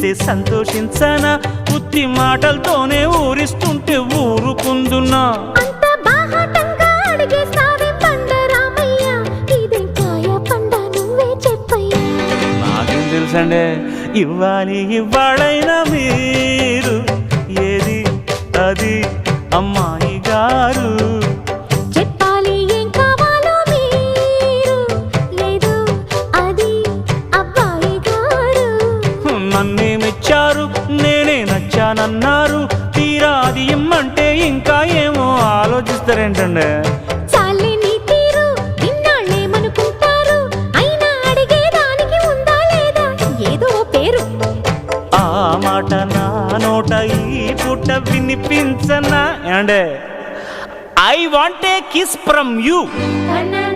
తెలిస్తే సంతోషించనా ఉత్తి మాటలతోనే ఊరిస్తుంటే ఊరుకుందున్నా అంత బాహాటంగా అడిగేస్తావే పండరామయ్య ఇదేం కాయ పండ నువ్వే చెప్పయ్యా నాకేం తెలుసండి ఇవ్వాలి ఇవ్వాళైనా మీరు ఏది అది అమ్మాయి గారు చెప్పాలి ఏం కావాలో మీరు లేదు అది అబ్బాయి గారు నన్నేమిచ్చారు నేనే నచ్చానన్నారు తీరా అది ఇమ్మంటే ఇంకా ఏమో ఆలోచిస్తారేంటండి చాలే నీ తీరు ఇన్నాళ్ళేమనుకుంటారు అయినా అడిగేదానికి ఉందా లేదా ఏదో పేరు ఆ మాట నా నోట ఈ పూట వినిపించనా అండే I want a kiss from you.